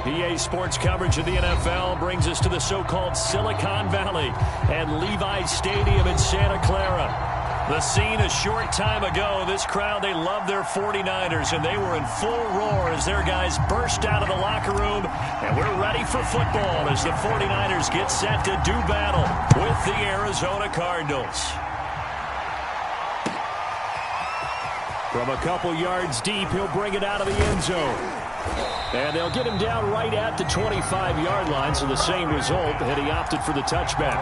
EA Sports coverage of the NFL brings us to the so-called Silicon Valley and Levi's Stadium in Santa Clara. The scene a short time ago, this crowd, they love their 49ers, and they were in full roar as their guys burst out of the locker room. And we're ready for football as the 49ers get set to do battle with the Arizona Cardinals. From a couple yards deep, he'll bring it out of the end zone. And they'll get him down right at the 25-yard line, so the same result, and he opted for the touchback.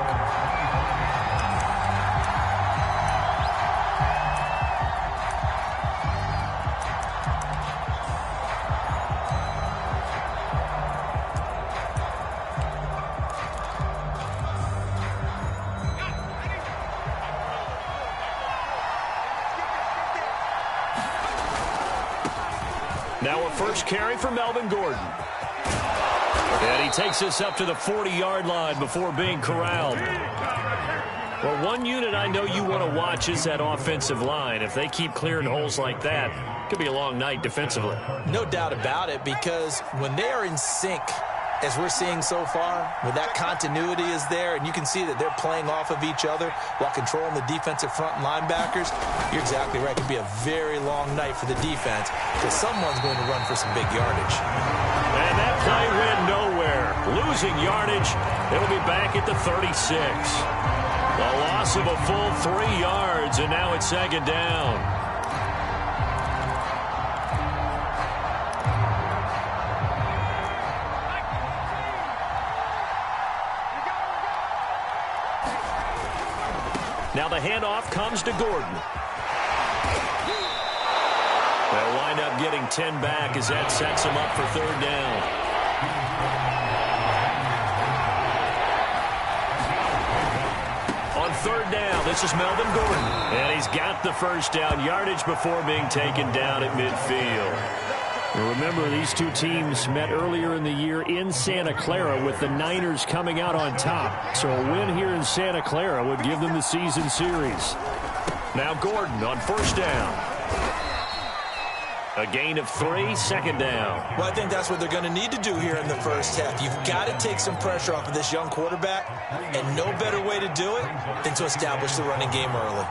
Now a first carry for Melvin Gordon. And he takes this up to the 40-yard line before being corralled. Well, one unit I know you want to watch is that offensive line. If they keep clearing holes like that, it could be a long night defensively. No doubt about it, because when they are in sync, as we're seeing so far, when that continuity is there, and you can see that they're playing off of each other while controlling the defensive front linebackers, you're exactly right. It could be a very long night for the defense because someone's going to run for some big yardage. And that play went nowhere. Losing yardage, it'll be back at the 36. A loss of a full 3 yards, and now it's second down. Now the handoff comes to Gordon. They'll wind up getting 10 back as that sets him up for third down. On third down, this is Melvin Gordon. And he's got the first down yardage before being taken down at midfield. Remember, these two teams met earlier in the year in Santa Clara with the Niners coming out on top. So a win here in Santa Clara would give them the season series. Now Gordon on first down. A gain of 3, second down. Well, I think that's what they're going to need to do here in the first half. You've got to take some pressure off of this young quarterback, and no better way to do it than to establish the running game early.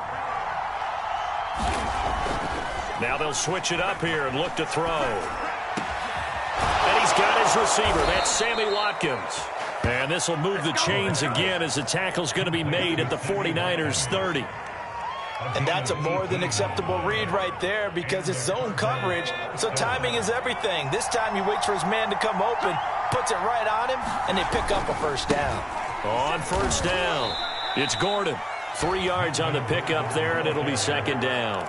Now they'll switch it up here and look to throw. And he's got his receiver. That's Sammy Watkins. And this will move the chains again as the tackle's going to be made at the 49ers 30. And that's a more than acceptable read right there because it's zone coverage, so timing is everything. This time he waits for his man to come open, puts it right on him, and they pick up a first down. On first down, it's Gordon. 3 yards on the pickup there, and it'll be second down.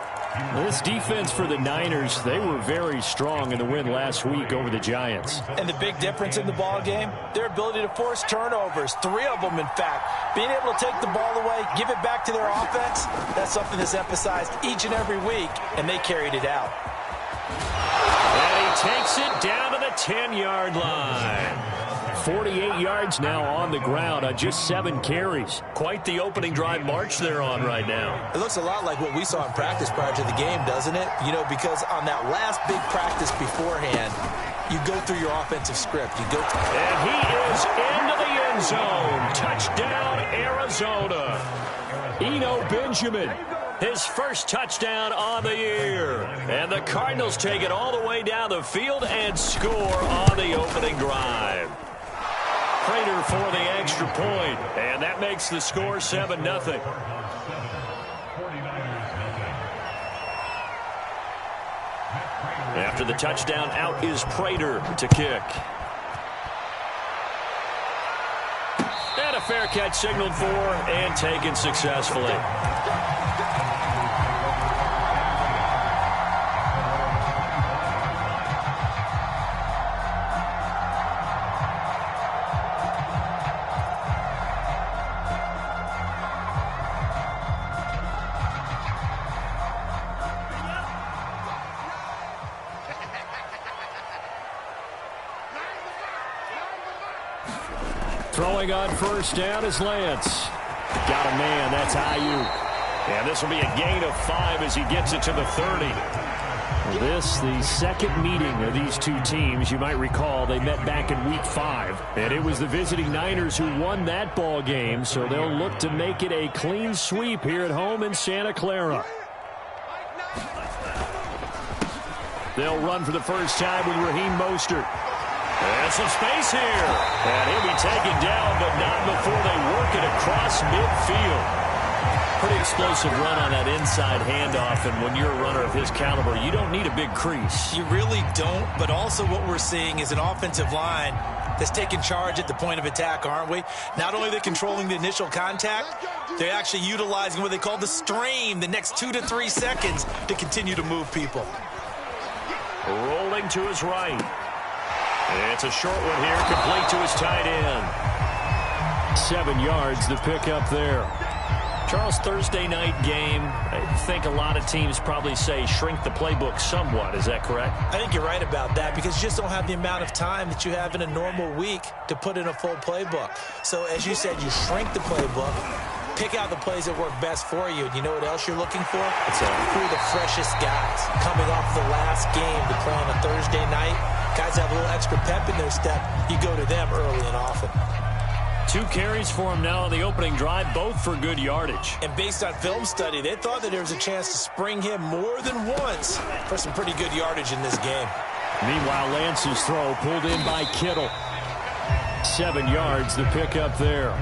This defense for the Niners, they were very strong in the win last week over the Giants. And the big difference in the ball game, their ability to force turnovers, 3 of them in fact. Being able to take the ball away, give it back to their offense, that's something that's emphasized each and every week, and they carried it out. And he takes it down to the 10-yard line. 48 yards now on the ground on just 7 carries. Quite the opening drive march they're on right now. It looks a lot like what we saw in practice prior to the game, doesn't it? You know, because on that last big practice beforehand, you go through your offensive script. And he is into the end zone. Touchdown, Arizona. Eno Benjamin, his first touchdown on the year. And the Cardinals take it all the way down the field and score on the opening drive. Prater for the extra point, and that makes the score 7-0. After the touchdown, out is Prater to kick. And a fair catch signaled for and taken successfully. Throwing on first down is Lance. Got a man, that's Ayuk. And this will be a gain of 5 as he gets it to the 30. This, the second meeting of these two teams. You might recall they met back in Week 5, and it was the visiting Niners who won that ball game, so they'll look to make it a clean sweep here at home in Santa Clara. They'll run for the first time with Raheem Mostert. And some space here. And he'll be taken down, but not before they work it across midfield. Pretty explosive run on that inside handoff, and when you're a runner of his caliber, you don't need a big crease. You really don't, but also what we're seeing is an offensive line that's taking charge at the point of attack, aren't we? Not only are they controlling the initial contact, they're actually utilizing what they call the strain, the next 2 to 3 seconds, to continue to move people. Rolling to his right. It's a short one here, complete to his tight end. 7 yards, the pickup there. Charles, Thursday night game, I think a lot of teams probably say shrink the playbook somewhat. Is that correct? I think you're right about that because you just don't have the amount of time that you have in a normal week to put in a full playbook. So as you said, you shrink the playbook, pick out the plays that work best for you. And you know what else you're looking for? It's who are the freshest guys coming off the last game to play on a Thursday night. Guys have a little extra pep in their step. You go to them early and often. 2 carries for him now on the opening drive, both for good yardage. And based on film study, they thought that there was a chance to spring him more than once for some pretty good yardage in this game. Meanwhile, Lance's throw pulled in by Kittle. 7 yards, the pickup there.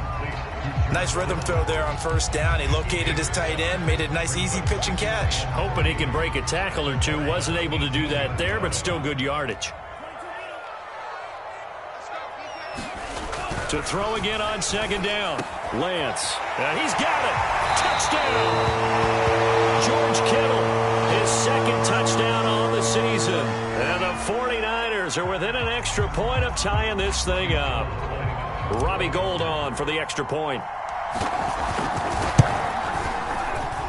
Nice rhythm throw there on first down. He located his tight end, made it a nice easy pitch and catch. Hoping he can break a tackle or two. Wasn't able to do that there, but still good yardage. To throw again on second down. Lance. He's got it. Touchdown. George Kittle. His second touchdown on the season. And the 49ers are within an extra point of tying this thing up. Robbie Gould on for the extra point.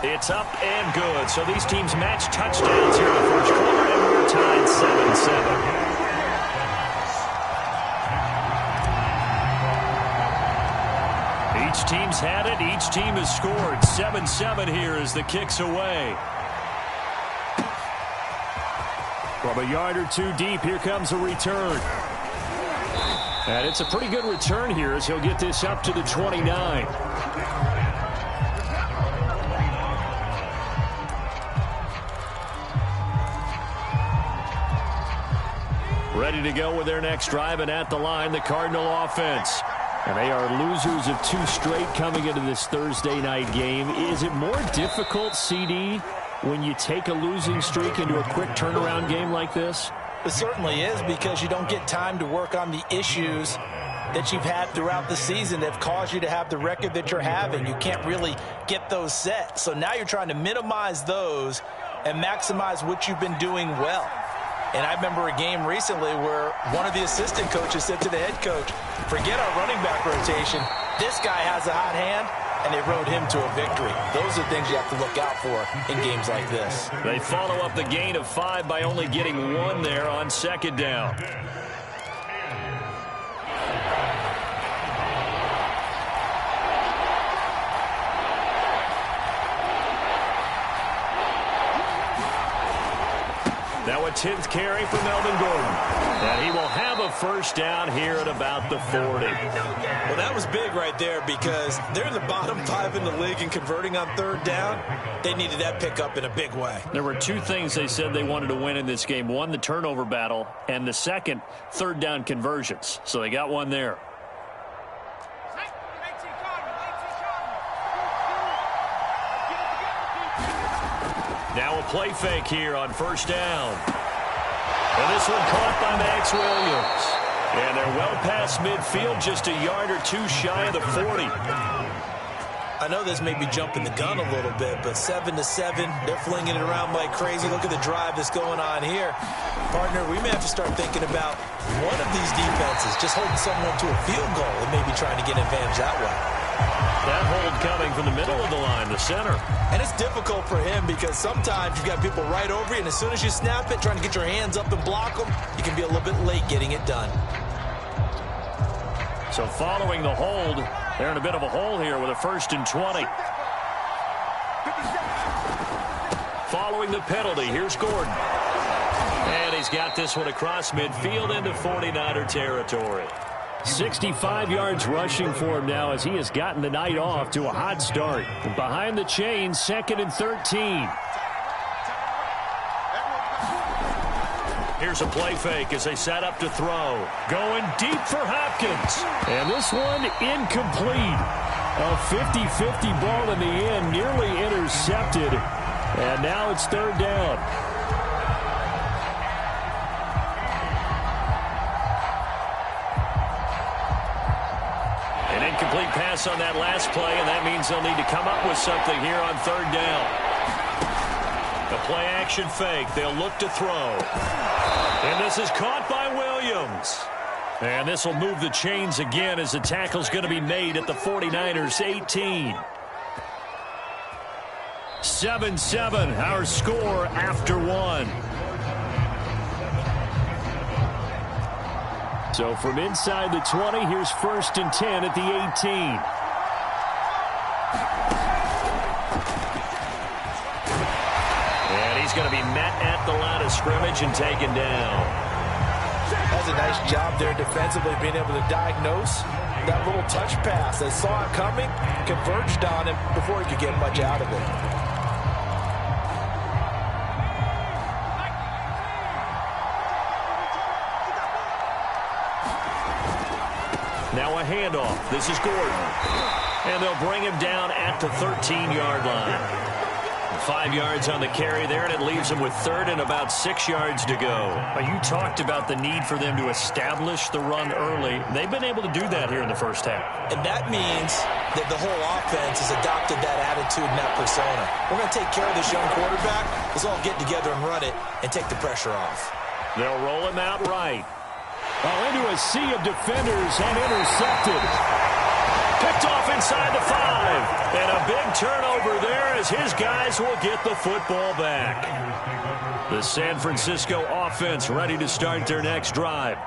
It's up and good. So these teams match touchdowns here in the first quarter, and we're tied 7-7. Each team's had it. Each team has scored. 7-7 here as the kick's away. From a yard or two deep, here comes a return. And it's a pretty good return here as he'll get this up to the 29. Ready to go with their next drive, and at the line, the Cardinal offense. And they are losers of 2 straight coming into this Thursday night game. Is it more difficult, CD, when you take a losing streak into a quick turnaround game like this? It certainly is, because you don't get time to work on the issues that you've had throughout the season that have caused you to have the record that you're having. You can't really get those set. So now you're trying to minimize those and maximize what you've been doing well. And I remember a game recently where one of the assistant coaches said to the head coach, forget our running back rotation. This guy has a hot hand, and they rode him to a victory. Those are things you have to look out for in games like this. They follow up the gain of 5 by only getting 1 there on second down. Now a 10th carry for Melvin Gordon. And he will have a first down here at about the 40. Well, that was big right there because they're in the bottom 5 in the league and converting on third down. They needed that pickup in a big way. There were 2 things they said they wanted to win in this game. One, the turnover battle, and the second, third down conversions. So they got 1 there. Now a play fake here on first down. And this one caught by Max Williams. And they're well past midfield, just a yard or 2 shy of the 40. I know this may be jumping the gun a little bit, but 7-7, they're flinging it around like crazy. Look at the drive that's going on here. Partner, we may have to start thinking about one of these defenses just holding someone to a field goal and maybe trying to get an advantage that way. That hold coming from the middle of the line, the center. And it's difficult for him because sometimes you've got people right over you, and as soon as you snap it, trying to get your hands up and block them, you can be a little bit late getting it done. So following the hold, they're in a bit of a hole here with a 1st and 20. Following the penalty, here's Gordon. he's got this one across midfield into 49er territory. 65 yards rushing for him now as he has gotten the night off to a hot start. Behind the chains, 2nd and 13. Here's a play fake as they set up to throw. Going deep for Hopkins. And this one incomplete. A 50-50 ball in the end, nearly intercepted. And now it's 3rd down. An incomplete pass on that last play, and that means they'll need to come up with something here on 3rd down. The play action fake. They'll look to throw. And this is caught by Williams. And this will move the chains again as the tackle's going to be made at the 49ers 18. 7-7, our score after 1. So from inside the 20, here's 1st and 10 at the 18. And he's going to be met at the line of scrimmage and taken down. That's a nice job there defensively, being able to diagnose that little touch pass. They saw it coming, converged on him before he could get much out of it. Now a handoff. This is Gordon. And they'll bring him down at the 13-yard line. 5 yards on the carry there, and it leaves them with 3rd and about 6 yards to go. You talked about the need for them to establish the run early. They've been able to do that here in the first half. And that means that the whole offense has adopted that attitude and that persona. We're going to take care of this young quarterback. Let's all get together and run it and take the pressure off. They'll roll him out right. Into a sea of defenders and intercepted. Picked off inside the 5. And a big turnover there as his guys will get the football back. The San Francisco offense ready to start their next drive.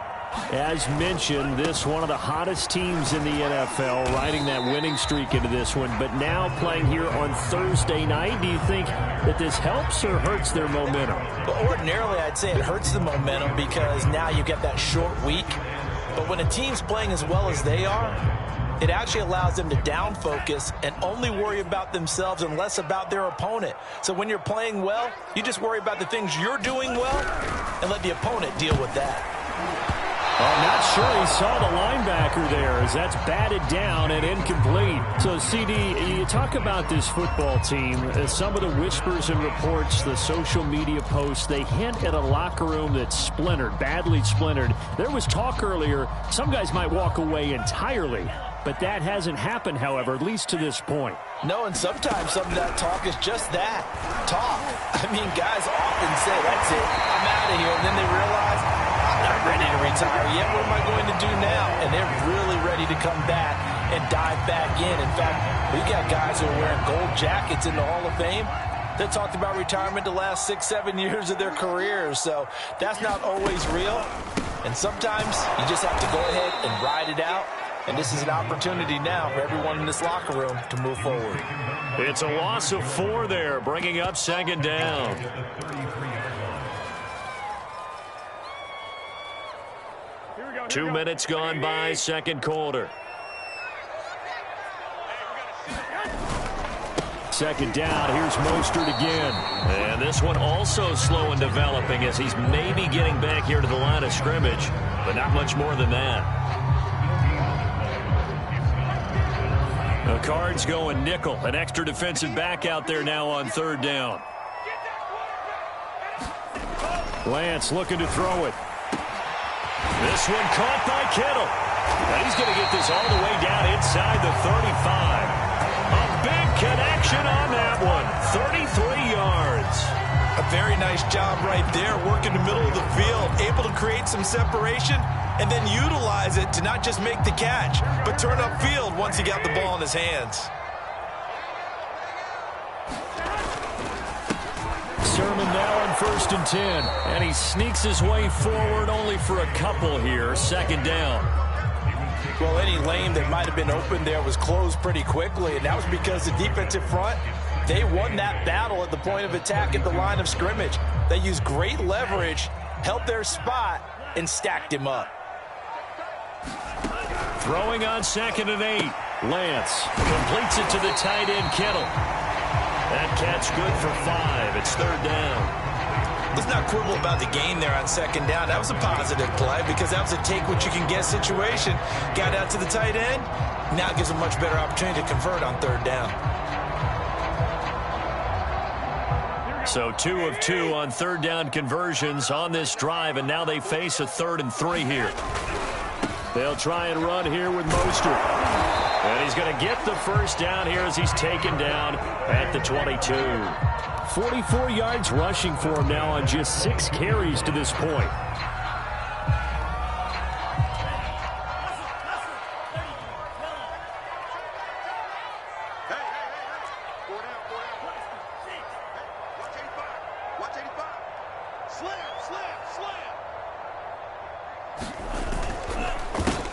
As mentioned, this one of the hottest teams in the NFL, riding that winning streak into this one, but now playing here on Thursday night. Do you think that this helps or hurts their momentum? Well, ordinarily, I'd say it hurts the momentum because now you get that short week. But when a team's playing as well as they are, it actually allows them to down focus and only worry about themselves and less about their opponent. So when you're playing well, you just worry about the things you're doing well and let the opponent deal with that. I'm not sure he saw the linebacker there as that's batted down and incomplete. So, CD, you talk about this football team. Some of the whispers and reports, the social media posts, they hint at a locker room that's splintered, badly splintered. There was talk earlier, some guys might walk away entirely. But that hasn't happened, however, at least to this point. No, and sometimes some of that talk is just that, talk. I mean, guys often say, that's it, I'm out of here. And then they realize, I'm not ready to retire yet. What am I going to do now? And they're really ready to come back and dive back in. In fact, we got guys who are wearing gold jackets in the Hall of Fame that talked about retirement the last 6-7 years of their careers. So that's not always real. And sometimes you just have to go ahead and ride it out. And this is an opportunity now for everyone in this locker room to move forward. It's a loss of 4 there, bringing up 2nd down. Two minutes gone by, 2nd quarter. 2nd down, here's Mostert again. And this one also slow in developing as he's maybe getting back here to the line of scrimmage, but not much more than that. The Cards going nickel. An extra defensive back out there now on 3rd down. Lance looking to throw it. This one caught by Kittle. And he's going to get this all the way down inside the 35. A big connection on that one. 33 yards. A very nice job right there, working the middle of the field, able to create some separation and then utilize it to not just make the catch, but turn upfield once he got the ball in his hands. Sermon now on 1st and 10. And he sneaks his way forward only for a couple here. 2nd down. Well, any lane that might have been open there was closed pretty quickly, and that was because the defensive front, they won that battle at the point of attack at the line of scrimmage. They used great leverage held their spot, and stacked him up. Throwing on 2nd and 8. Lance completes it to the tight end, Kittle. That catch good for 5. It's 3rd down. Let's not quibble about the gain there on 2nd down. That was a positive play because that was a take-what-you-can-get situation. Got out to the tight end. Now it gives a much better opportunity to convert on 3rd down. So 2 of 2 on 3rd down conversions on this drive, and now they face a 3rd and 3 here. They'll try and run here with Mostert. And he's going to get the 1st down here as he's taken down at the 22. 44 yards rushing for him now on just 6 carries to this point.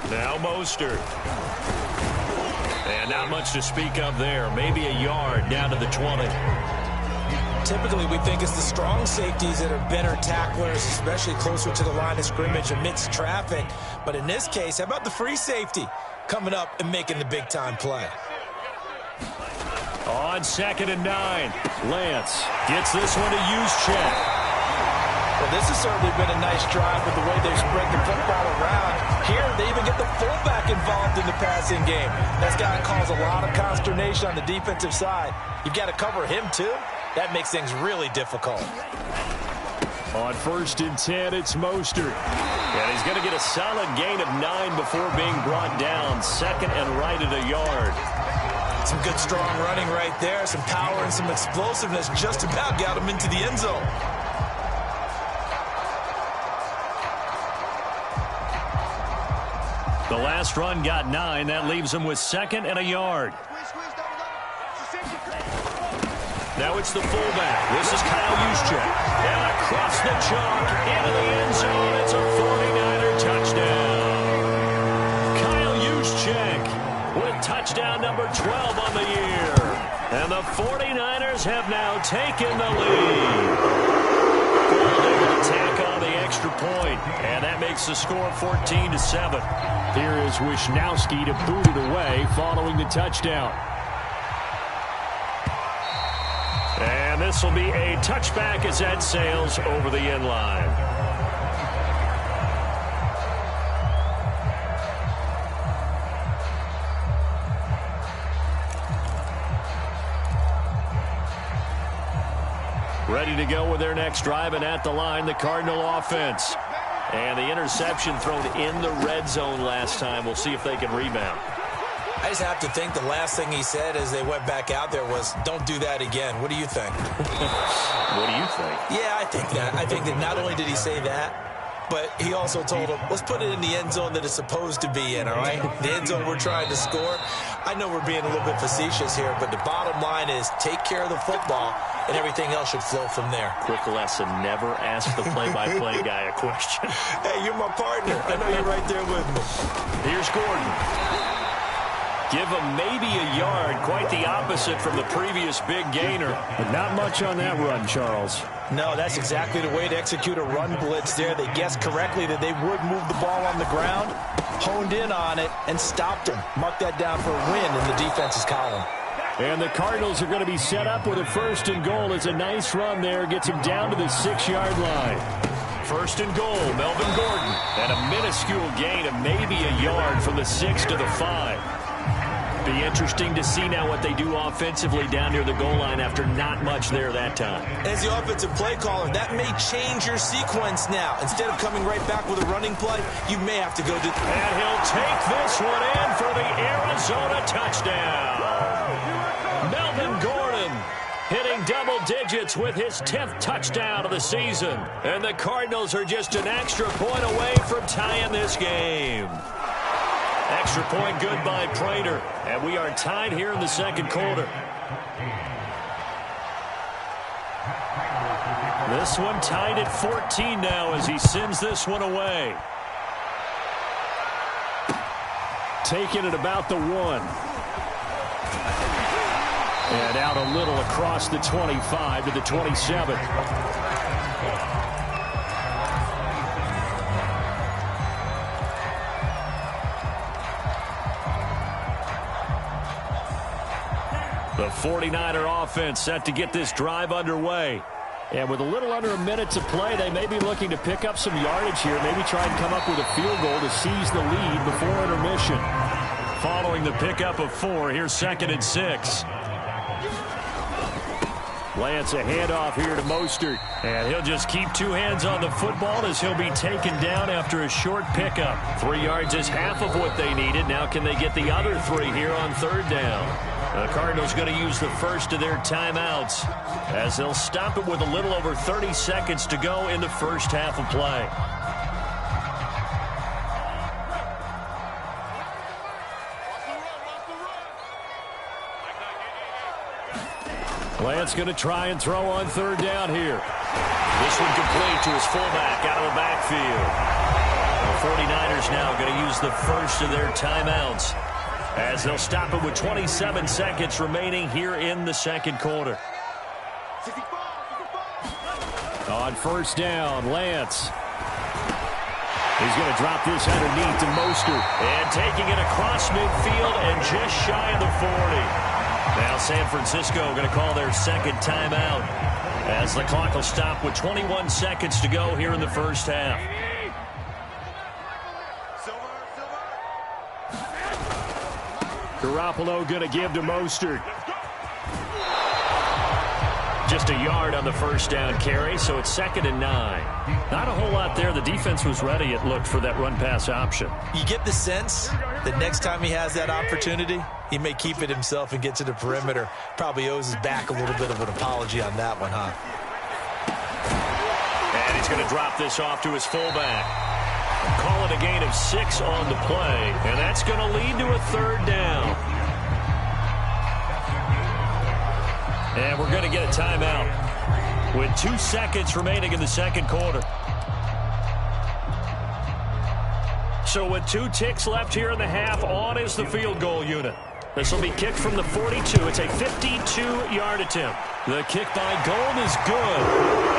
Now Mostert. And not much to speak of there. Maybe a yard down to the 20. Typically, we think it's the strong safeties that are better tacklers, especially closer to the line of scrimmage amidst traffic. But in this case, how about the free safety coming up and making the big-time play? On 2nd and 9, Lance gets this one to Juszczyk. Well, this has certainly been a nice drive with the way they've spread the football around. Here, they even get the fullback involved in the passing game. That's got to cause a lot of consternation on the defensive side. You've got to cover him, too. That makes things really difficult. On 1st and 10, it's Mostert. And he's going to get a solid gain of 9 before being brought down. 2nd and right at a yard. Some good, strong running right there. Some power and some explosiveness just about got him into the end zone. The last run got 9. That leaves him with 2nd and a yard. Now it's the fullback. This is Kyle Juszczyk. And across the chalk into the end zone. It's a 49er touchdown. Kyle Juszczyk with touchdown number 12 on the year. And the 49ers have now taken the lead. Able to tack on the extra point, and that makes the score 14-7. Here is Wisnowski to boot it away following the touchdown. And this will be a touchback as that sails over the end line. Ready to go with their next drive, and at the line, the Cardinal offense. And the interception thrown in the red zone last time. We'll see if they can rebound. I just have to think the last thing he said as they went back out there was, don't do that again. What do you think? What do you think? Yeah, I think that. I think that not only did he say that, but he also told him, let's put it in the end zone that it's supposed to be in, all right? The end zone we're trying to score. I know we're being a little bit facetious here, but the bottom line is take care of the football, and everything else should flow from there. Quick lesson, never ask the play-by-play guy a question. Hey, you're my partner. I know you're right there with me. Here's Gordon. Give him maybe a yard, quite the opposite from the previous big gainer. But not much on that run, Charles. No, that's exactly the way to execute a run blitz there. They guessed correctly that they would move the ball on the ground, honed in on it, and stopped them. Mark that down for a win in the defense's column. And the Cardinals are going to be set up with a 1st and goal. It's a nice run there. Gets him down to the 6-yard line. 1st and goal, Melvin Gordon. And a minuscule gain of maybe a yard from the 6 to the 5. Be interesting to see now what they do offensively down near the goal line after not much there that time. As the offensive play caller, that may change your sequence now. Instead of coming right back with a running play, you may have to go to... And he'll take this one in for the Arizona touchdown. Melvin Gordon hitting double digits with his 10th touchdown of the season. And the Cardinals are just an extra point away from tying this game. Extra point good by Prater. And we are tied here in the second quarter. This one tied at 14 now as he sends this one away. Taking it about the 1. And out a little across the 25 to the 27. The 49er offense set to get this drive underway. And with a little under a minute to play, they may be looking to pick up some yardage here, maybe try and come up with a field goal to seize the lead before intermission. Following the pickup of 4, here's 2nd and 6. Lance, a handoff here to Mostert. And he'll just keep 2 hands on the football as he'll be taken down after a short pickup. 3 yards is half of what they needed. Now can they get the other 3 here on 3rd down? The Cardinals going to use the first of their timeouts as they'll stop it with a little over 30 seconds to go in the first half of play. Lance going to try and throw on 3rd down here. This one complete to his fullback out of the backfield. The 49ers now going to use the first of their timeouts as they'll stop it with 27 seconds remaining here in the 2nd quarter. On 1st down, Lance. He's going to drop this underneath to Mostert. And taking it across midfield and just shy of the 40. Now San Francisco going to call their 2nd timeout as the clock will stop with 21 seconds to go here in the first half. Garoppolo going to give to Mostert. Just a yard on the 1st down carry, so it's 2nd and 9. Not a whole lot there. The defense was ready, it looked, for that run-pass option. You get the sense that next time he has that opportunity, he may keep it himself and get to the perimeter. Probably owes his back a little bit of an apology on that one, huh? And he's going to drop this off to his fullback. Call it a gain of 6 on the play, and that's going to lead to a 3rd down. And we're going to get a timeout with 2 seconds remaining in the 2nd quarter. So with 2 ticks left here in the half, on is the field goal unit. This will be kicked from the 42. It's a 52-yard attempt. The kick by Gold is good,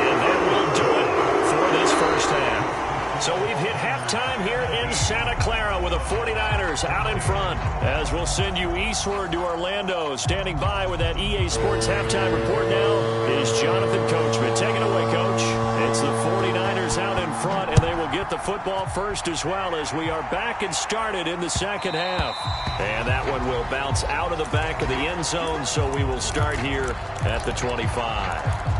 and that will do it for this first half. So we've hit halftime here in Santa Clara with the 49ers out in front. As we'll send you eastward to Orlando. Standing by with that EA Sports halftime report now is Jonathan Coachman. Take it away, Coach. It's the 49ers out in front, and they will get the football first as well as we are back and started in the 2nd half. And that one will bounce out of the back of the end zone, so we will start here at the 25.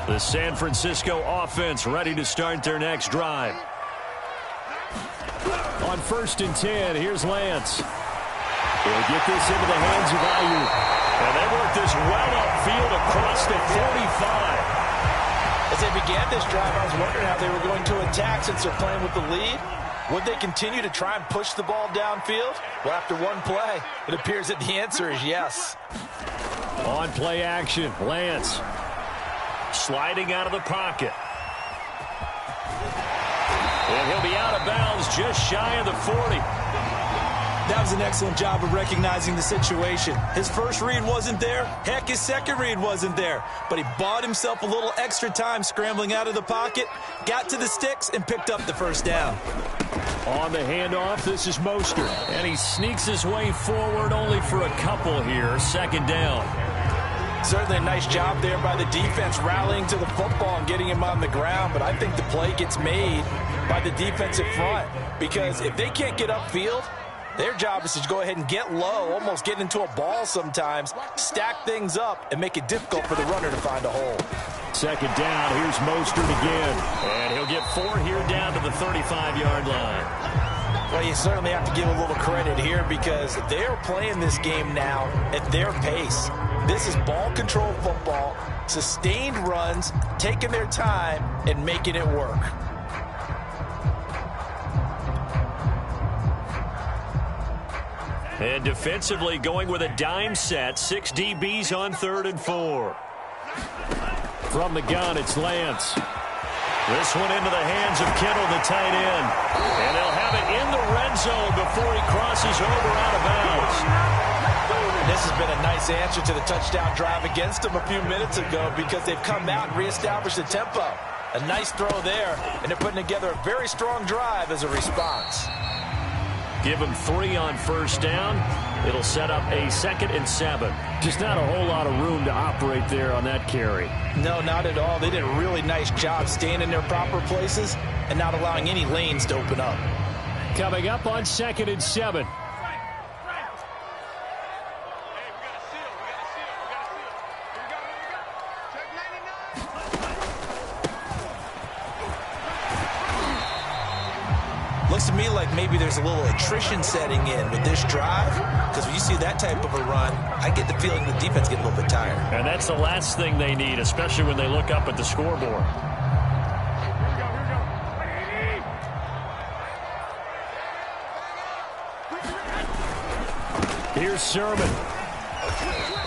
The San Francisco offense ready to start their next drive. On 1st and 10, here's Lance. He'll get this into the hands of Ayuk. And they work this well upfield across the 45. As they began this drive, I was wondering how they were going to attack since they're playing with the lead. Would they continue to try and push the ball downfield? Well, after one play, it appears that the answer is yes. On play action, Lance. Sliding out of the pocket. And he'll be out of bounds just shy of the 40. That was an excellent job of recognizing the situation. His first read wasn't there. Heck, his second read wasn't there. But he bought himself a little extra time scrambling out of the pocket, got to the sticks, and picked up the 1st down. On the handoff, this is Mostert. And he sneaks his way forward only for a couple here. 2nd down. Certainly a nice job there by the defense rallying to the football and getting him on the ground, but I think the play gets made by the defensive front because if they can't get upfield, their job is to go ahead and get low, almost get into a ball sometimes, stack things up, and make it difficult for the runner to find a hole. 2nd down, here's Mostert again, and he'll get 4 here down to the 35-yard line. Well, you certainly have to give a little credit here because they're playing this game now at their pace. This is ball control football, sustained runs, taking their time, and making it work. And defensively going with a dime set, 6 DBs on 3rd and 4. From the gun, it's Lance. This one into the hands of Kittle, the tight end. And they'll have it in the red zone before he crosses over out of bounds. This has been a nice answer to the touchdown drive against them a few minutes ago because they've come out and reestablished the tempo. A nice throw there, and they're putting together a very strong drive as a response. Give him 3 on first down. It'll set up a 2nd and 7. Just not a whole lot of room to operate there on that carry. No, not at all. They did a really nice job staying in their proper places and not allowing any lanes to open up. Coming up on 2nd and 7. Looks to me like maybe there's a little attrition setting in with this drive, because when you see that type of a run, I get the feeling the defense get a little bit tired. And that's the last thing they need, especially when they look up at the scoreboard. Here's Sermon.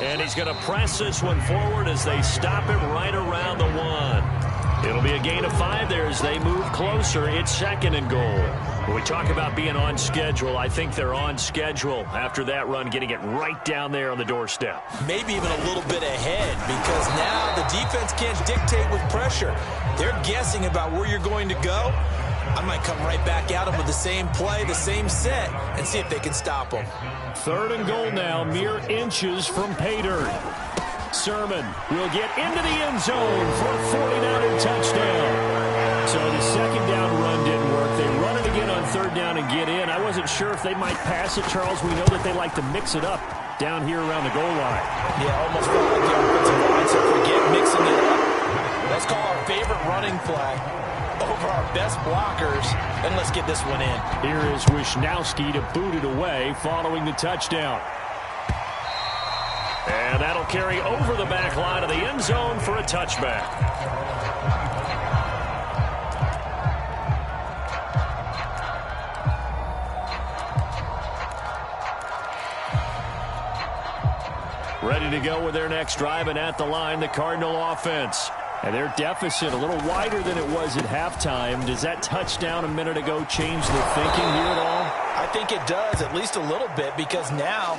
And he's going to press this one forward as they stop him right around the 1. It'll be a gain of 5 there as they move closer. It's 2nd and goal. When we talk about being on schedule, I think they're on schedule after that run, getting it right down there on the doorstep. Maybe even a little bit ahead, because now the defense can't dictate with pressure. They're guessing about where you're going to go. I might come right back at them with the same play, the same set, and see if they can stop them. 3rd and goal now, mere inches from pay dirt. Sermon will get into the end zone for a 49er touchdown. So the 2nd down run didn't work. They run it again on 3rd down and get in. I wasn't sure if they might pass it, Charles. We know that they like to mix it up down here around the goal line. Yeah, almost felt like the offensive line, so forget mixing it up. Let's call our favorite running play over our best blockers, and let's get this one in. Here is Wisnowski to boot it away following the touchdown. And that'll carry over the back line of the end zone for a touchback. Ready to go with their next drive, and at the line, the Cardinal offense. And their deficit a little wider than it was at halftime. Does that touchdown a minute ago change the thinking here at all? I think it does, at least a little bit, because now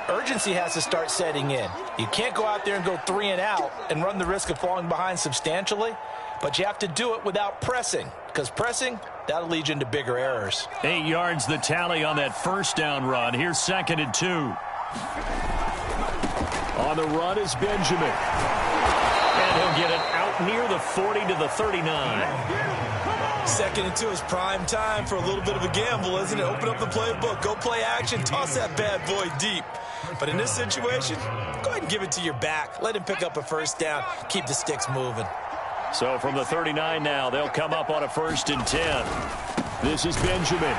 urgency has to start setting in. You can't go out there and go 3 and out and run the risk of falling behind substantially, but you have to do it without pressing, because pressing, that'll lead you into bigger errors. 8 yards the tally on that first down run. Here's 2nd and 2. On the run is Benjamin. And he'll get it out near the 40 to the 39. 2nd and 2 is prime time for a little bit of a gamble, isn't it? Open up the playbook, go play action, toss that bad boy deep. But in this situation, go ahead and give it to your back. Let him pick up a first down. Keep the sticks moving. So from the 39 now, they'll come up on a 1st and 10. This is Benjamin.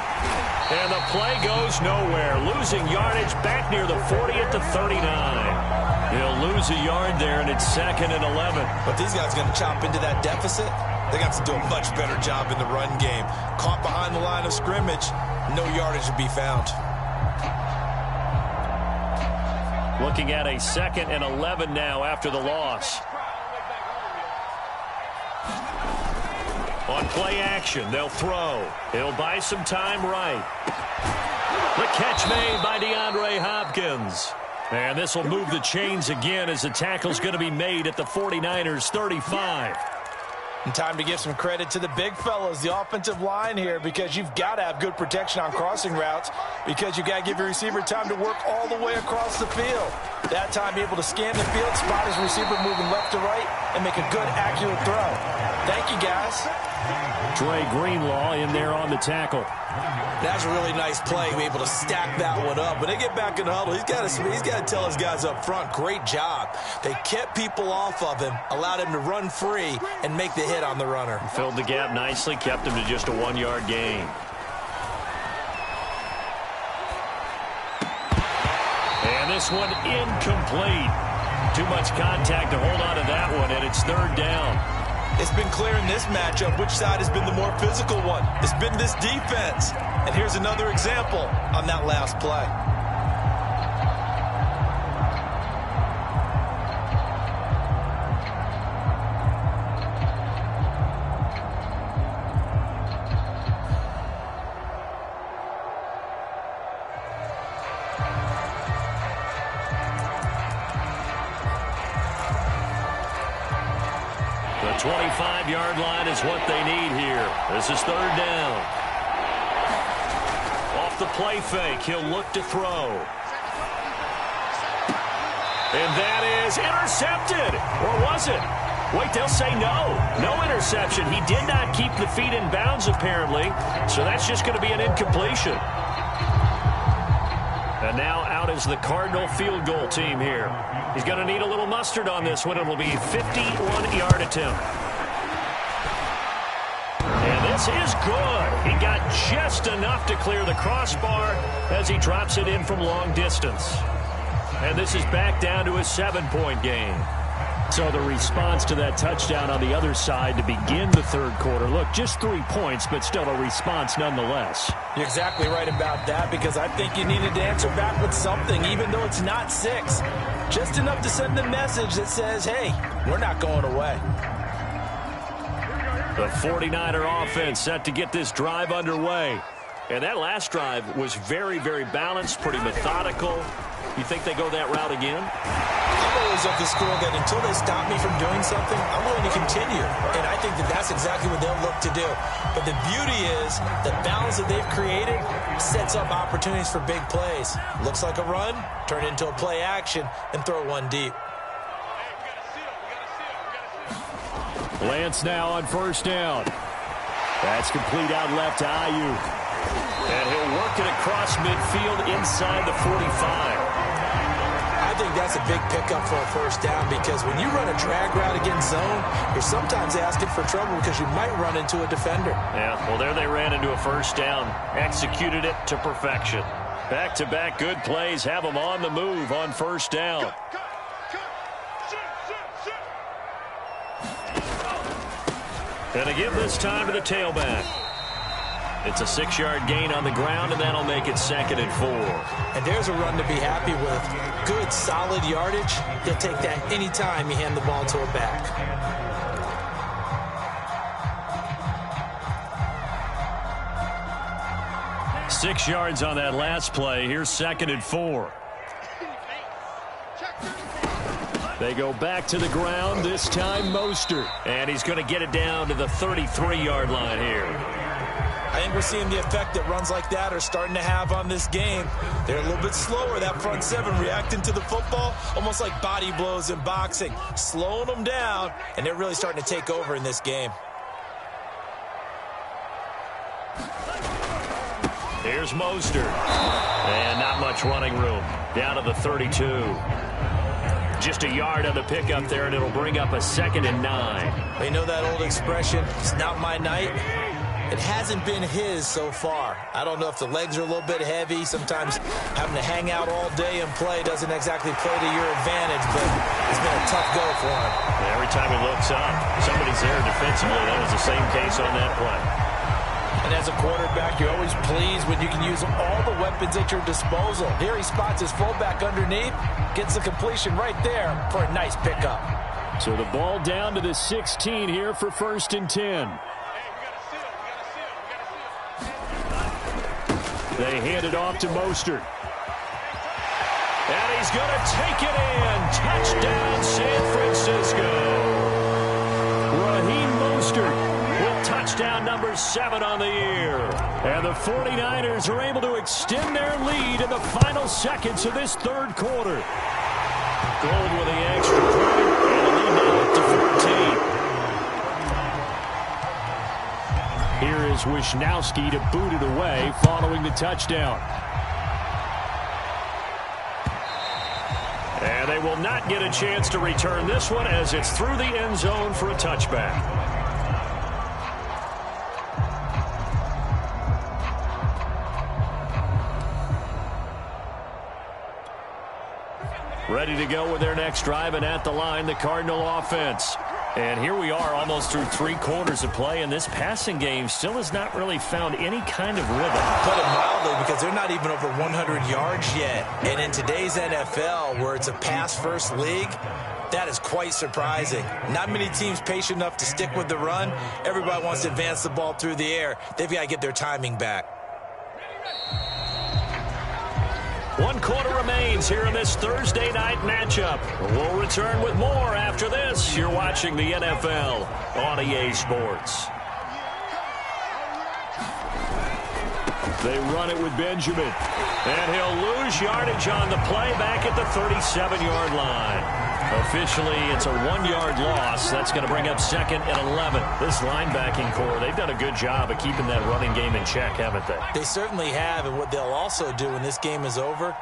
And the play goes nowhere. Losing yardage back near the 40 at the 39. He'll lose a yard there, and it's 2nd and 11. But these guys are going to chop into that deficit. They got to do a much better job in the run game. Caught behind the line of scrimmage, no yardage to be found. Looking at a 2nd and 11 now after the loss. On play action, they'll throw. He'll buy some time right. The catch made by DeAndre Hopkins. And this will move the chains again as the tackle's going to be made at the 49ers 35. And time to give some credit to the big fellas, the offensive line here, because you've got to have good protection on crossing routes, because you've got to give your receiver time to work all the way across the field. That time be able to scan the field, spot his receiver moving left to right, and make a good, accurate throw. Thank you, guys. Dre Greenlaw in there on the tackle. That's a really nice play, be able to stack that one up. When they get back in the huddle, he's got to tell his guys up front, great job. They kept people off of him, allowed him to run free, and make the hit on the runner. Filled the gap nicely, kept him to just a 1-yard gain. And this one incomplete. Too much contact to hold on to that one, and it's 3rd down. It's been clear in this matchup which side has been the more physical one. It's been this defense. And here's another example on that last play. The 25-yard line is what they need here. This is 3rd down. Off the play fake. He'll look to throw. And that is intercepted. Or was it? Wait, they'll say no. No interception. He did not keep the feet in bounds, apparently. So that's just going to be an incompletion. And now out is the Cardinal field goal team here. He's going to need a little mustard on this one. It will be a 51-yard attempt. And this is good. He got just enough to clear the crossbar as he drops it in from long distance. And this is back down to a 7-point game. So the response to that touchdown on the other side to begin the third quarter. Look, just 3 points, but still a response nonetheless. You're exactly right about that, because I think you needed to answer back with something, even though it's not 6. Just enough to send a message that says, hey, we're not going away. The 49er offense set to get this drive underway. And that last drive was very, very balanced, pretty methodical. You think they go that route again? I'm always of the school that until they stop me from doing something, I'm willing to continue. And I think that that's exactly what they'll look to do. But the beauty is the balance that they've created sets up opportunities for big plays. Looks like a run, turn it into a play action, and throw one deep. Lance now on first down. That's complete out left to Ayuk. And he'll work it across midfield inside the 45. I think that's a big pickup for a first down, because when you run a drag route against zone, you're sometimes asking for trouble because you might run into a defender. Yeah, well, there they ran into a first down. Executed it to perfection. Back-to-back good plays have them on the move on first down. And they give this time to the tailback. It's a 6-yard gain on the ground, and that'll make it 2nd and 4. And there's a run to be happy with. Good, solid yardage. He'll take that any time you hand the ball to a back. Six yards on that last play. Here's 2nd and 4. They go back to the ground, this time Mostert. And he's going to get it down to the 33-yard line here. I think we're seeing the effect that runs like that are starting to have on this game. They're a little bit slower, that front seven, reacting to the football, almost like body blows in boxing, slowing them down, and they're really starting to take over in this game. Here's Mostert. And not much running room. Down to the 32. Just a yard on the pickup there, and it'll bring up a 2nd and 9. You know that old expression, it's not my night? It hasn't been his so far. I don't know if the legs are a little bit heavy. Sometimes having to hang out all day and play doesn't exactly play to your advantage, but it's been a tough go for him. And every time he looks up, somebody's there defensively. That was the same case on that play. And as a quarterback, you're always pleased when you can use all the weapons at your disposal. Here he spots his fullback underneath, gets the completion right there for a nice pickup. So the ball down to the 16 here for 1st and 10. They hand it off to Mostert. And he's going to take it in. Touchdown, San Francisco. Raheem Mostert with touchdown number 7 on the year. And the 49ers are able to extend their lead in the final seconds of this third quarter. Gold with the extra point, and the lead now up to 14. Here is Wisnowski to boot it away following the touchdown. And they will not get a chance to return this one as it's through the end zone for a touchback. Ready to go with their next drive, and at the line, the Cardinal offense. And here we are almost through 3 quarters of play, and this passing game still has not really found any kind of rhythm. Put it mildly, because they're not even over 100 yards yet. And in today's NFL, where it's a pass-first league, that is quite surprising. Not many teams patient enough to stick with the run. Everybody wants to advance the ball through the air. They've got to get their timing back. 1 quarter remains here in this Thursday night matchup. We'll return with more after this. You're watching the NFL on EA Sports. They run it with Benjamin. And he'll lose yardage on the play back at the 37-yard line. Officially, it's a 1-yard loss. That's going to bring up second and 11. This linebacking core, they've done a good job of keeping that running game in check, haven't they? They certainly have, and what they'll also do when this game is over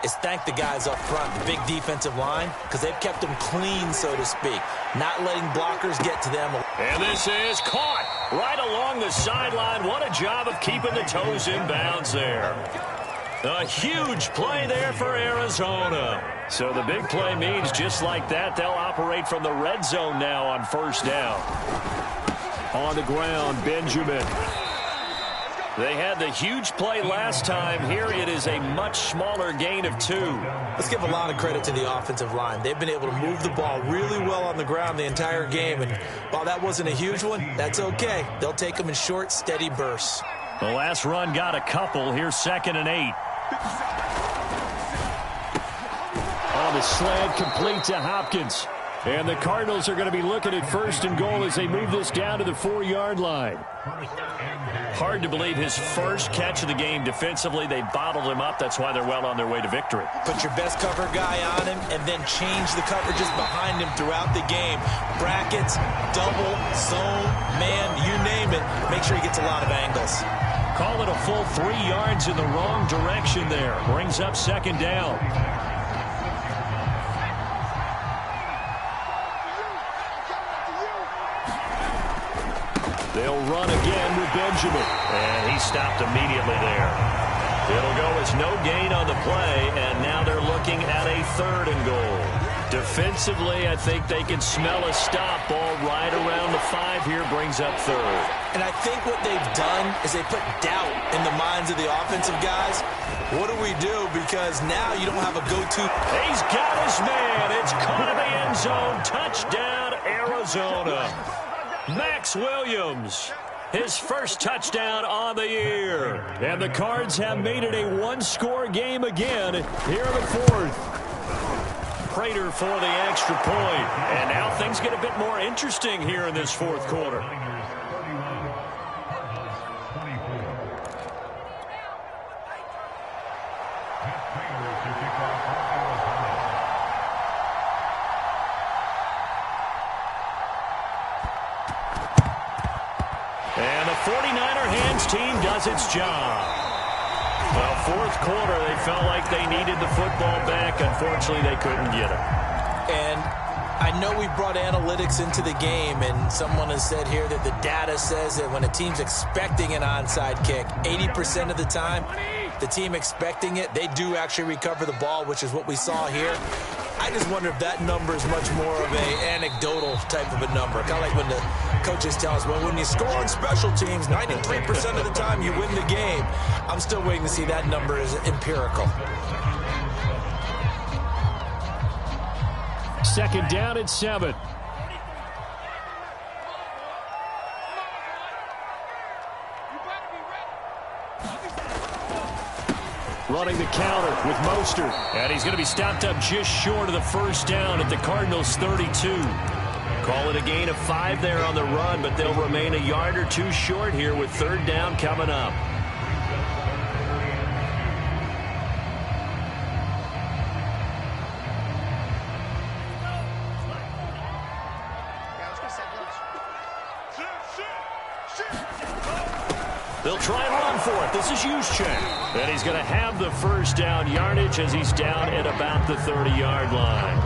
is thank the guys up front, the big defensive line, because they've kept them clean, so to speak, not letting blockers get to them. And this is caught right along the sideline. What a job of keeping the toes in bounds there. A huge play there for Arizona. So the big play means just like that, they'll operate from the red zone now on first down. On the ground, Benjamin. They had the huge play last time. Here it is a much smaller gain of 2. Let's give a lot of credit to the offensive line. They've been able to move the ball really well on the ground the entire game. And while that wasn't a huge one, that's okay. They'll take them in short, steady bursts. The last run got a couple. Here's second and 8. On the slant, complete to Hopkins. And the Cardinals are going to be looking at first and goal as they move this down to the 4-yard line. Hard to believe his first catch of the game defensively. They bottled him up. That's why they're well on their way to victory. Put your best cover guy on him and then change the coverages behind him throughout the game. Brackets, double, zone, man, you name it. Make sure he gets a lot of angles. Call it a full 3 yards in the wrong direction there. Brings up second down. They'll run again with Benjamin. And he stopped immediately there. It'll go as no gain on the play, and now they're looking at a 3rd and goal. Defensively, I think they can smell a stop. Ball right around the 5 here, brings up 3rd. And I think what they've done is they put doubt in the minds of the offensive guys. What do we do? Because now you don't have a go-to. He's got his man. It's caught in the end zone. Touchdown, Arizona. Max Williams, his first touchdown on the year. And the Cards have made it a 1-score game again here in the 4th. Prater for the extra point. And now things get a bit more interesting here in this 4th quarter. And the 49er hands team does its job. Well, 4th quarter, they felt like they needed the football back. Unfortunately, they couldn't get it. And I know we brought analytics into the game, and someone has said here that the data says that when a team's expecting an onside kick, 80% of the time, the team expecting it, they do actually recover the ball, which is what we saw here. I just wonder if that number is much more of an anecdotal type of a number. Kind of like when the coaches tell us, well, when you score on special teams, 93% of the time you win the game. I'm still waiting to see that number is empirical. Second down at 7. Running the counter with Mostert. And he's going to be stopped up just short of the first down at the Cardinals' 32. Call it a gain of 5 there on the run, but they'll remain a yard or 2 short here with 3rd down coming up. They'll try and run for it. This is Juszczyk. And he's going to have the first down yardage as he's down at about the 30-yard line.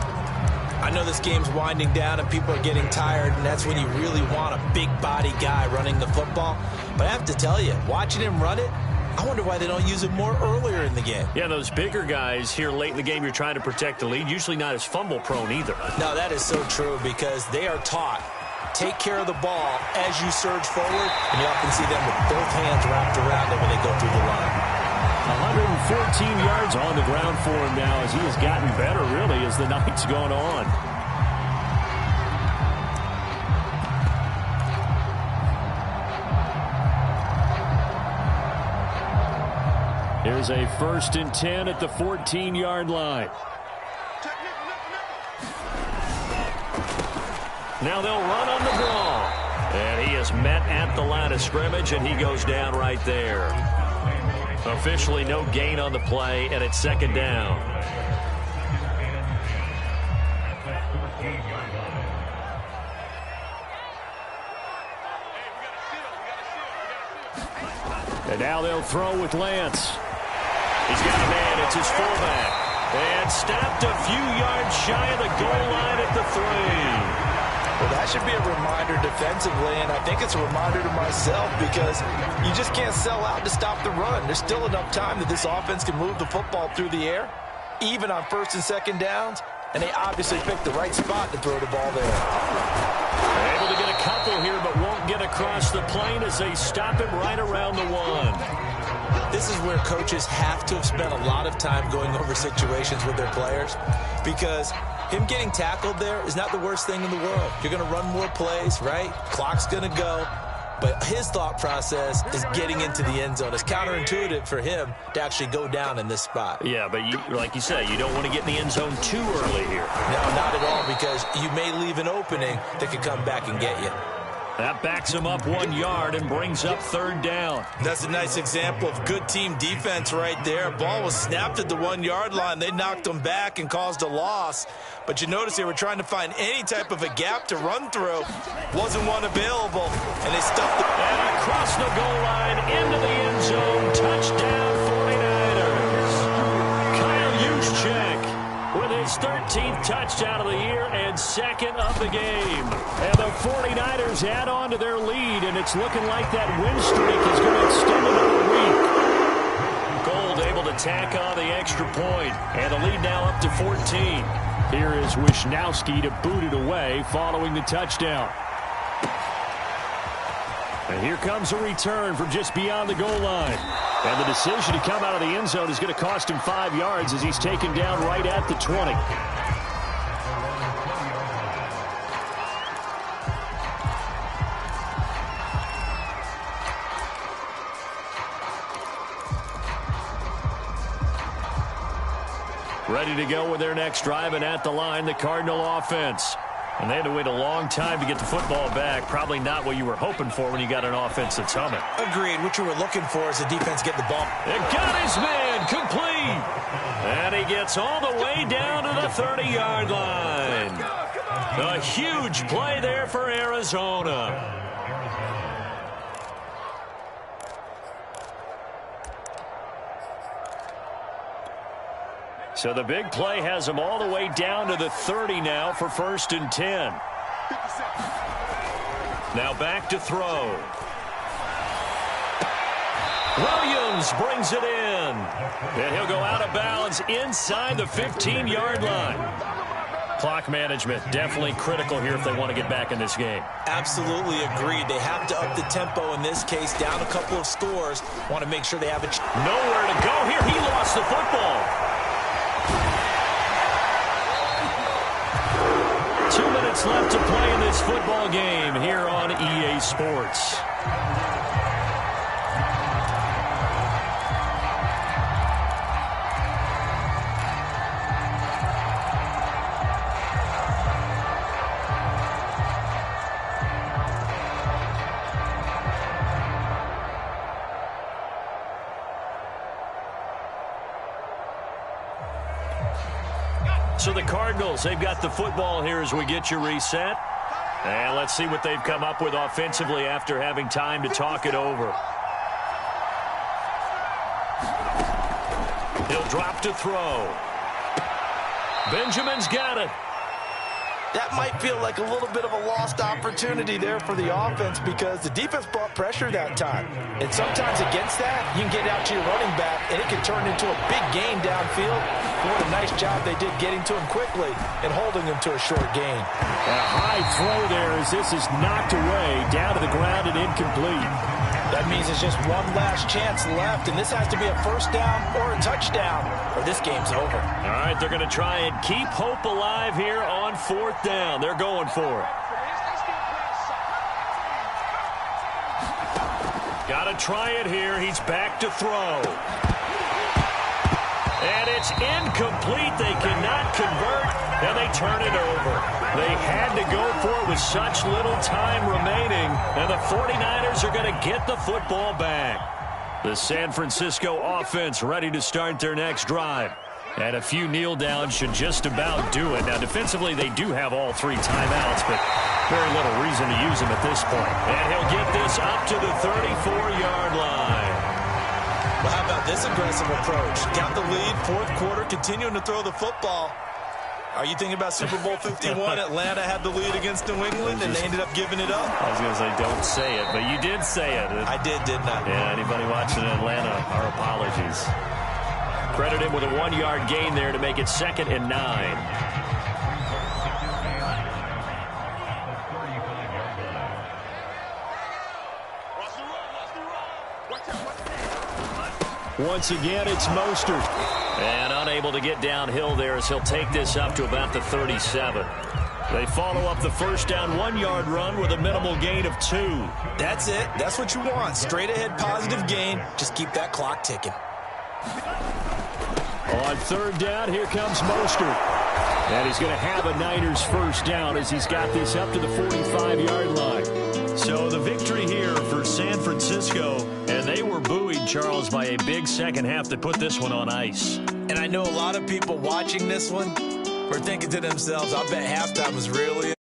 I know this game's winding down and people are getting tired, and that's when you really want a big body guy running the football. But I have to tell you, watching him run it, I wonder why they don't use it more earlier in the game. Yeah, those bigger guys here late in the game, you're trying to protect the lead, usually not as fumble prone either. No, that is so true because they are taught. Take care of the ball as you surge forward, and you often see them with both hands wrapped around them when they go through the line. 114 yards on the ground for him now as he has gotten better, really, as the night's gone on. Here's a 1st and 10 at the 14-yard line. Now they'll run on the ball. And he is met at the line of scrimmage, and he goes down right there. Officially no gain on the play, and it's second down. And now they'll throw with Lance. He's got a man. It's his fullback. And stopped a few yards shy of the goal line at the 3. Well, that should be a reminder defensively, and I think it's a reminder to myself because you just can't sell out to stop the run. There's still enough time that this offense can move the football through the air, even on first and second downs, and they obviously picked the right spot to throw the ball there. They're able to get a couple here, but won't get across the plane as they stop him right around the 1. This is where coaches have to have spent a lot of time going over situations with their players because him getting tackled there is not the worst thing in the world. You're going to run more plays, right? Clock's going to go. But his thought process is getting into the end zone. It's counterintuitive for him to actually go down in this spot. Yeah, but like you said, you don't want to get in the end zone too early here. No, not at all, because you may leave an opening that could come back and get you. That backs him up 1 yard and brings up third down. That's a nice example of good team defense right there. Ball was snapped at the 1 yard line. They knocked him back and caused a loss. But you notice they were trying to find any type of a gap to run through. Wasn't one available, and they stuffed it. And across the goal line, into the end zone, touchdown 49ers. Kyle Juszczyk with his 13th touchdown of the year and second of the game. And the 49ers add on to their lead, and it's looking like that win streak is going to extend another week. Gold able to tack on the extra point, and the lead now up to 14. Here is Wisnowski to boot it away following the touchdown. And here comes a return from just beyond the goal line. And the decision to come out of the end zone is going to cost him 5 yards as he's taken down right at the 20. Ready to go with their next drive, and at the line, the Cardinal offense. And they had to wait a long time to get the football back. Probably not what you were hoping for when you got an offense that's humming. Agreed. What you were looking for is the defense get the ball. It got his man complete. And he gets all the way down to the 30-yard line. A huge play there for Arizona. So the big play has them all the way down to the 30 now for 1st and 10. Now back to throw. Williams brings it in. And he'll go out of bounds inside the 15-yard line. Clock management definitely critical here if they want to get back in this game. Absolutely agreed. They have to up the tempo in this case, down a couple of scores. Want to make sure they have a... Nowhere to go here. He lost the football. 2 minutes left to play in this football game here on EA Sports. So the Cardinals, they've got the football here as we get you reset. And let's see what they've come up with offensively after having time to talk it over. He'll drop to throw. Benjamin's got it. That might feel like a little bit of a lost opportunity there for the offense because the defense brought pressure that time. And sometimes against that, you can get out to your running back, and it can turn into a big gain downfield. What a nice job they did getting to him quickly and holding him to a short gain. A high throw there as this is knocked away, down to the ground and incomplete. That means it's just one last chance left, and this has to be a first down or a touchdown, or this game's over. All right, they're going to try and keep hope alive here on 4th down. They're going for it. Got to try it here. He's back to throw. And it's incomplete. They cannot convert, and they turn it over. They had to go for it with such little time remaining, and the 49ers are going to get the football back. The San Francisco offense ready to start their next drive. And a few kneel downs should just about do it. Now, defensively, they do have all 3 timeouts, but very little reason to use them at this point. And he'll get this up to the 34-yard line. Well, how about this aggressive approach? Got the lead, 4th quarter, continuing to throw the football. Are you thinking about Super Bowl 51? Atlanta had the lead against New England, and they ended up giving it up. I was going to say, don't say it, but you did say it. I did, didn't I? Yeah, anybody watching in Atlanta, our apologies. Credit him with a 1-yard gain there to make it 2nd and 9. Once again, it's Mostert. And unable to get downhill there as he'll take this up to about the 37. They follow up the first down 1-yard run with a minimal gain of 2. That's it. That's what you want. Straight ahead positive gain. Just keep that clock ticking. On 3rd down, here comes Mostert. And he's going to have a Niners first down as he's got this up to the 45-yard line. So the victory here for San Francisco, and they were buoyed, Charles, by a big second half that put this one on ice. And I know a lot of people watching this one were thinking to themselves, I bet halftime was really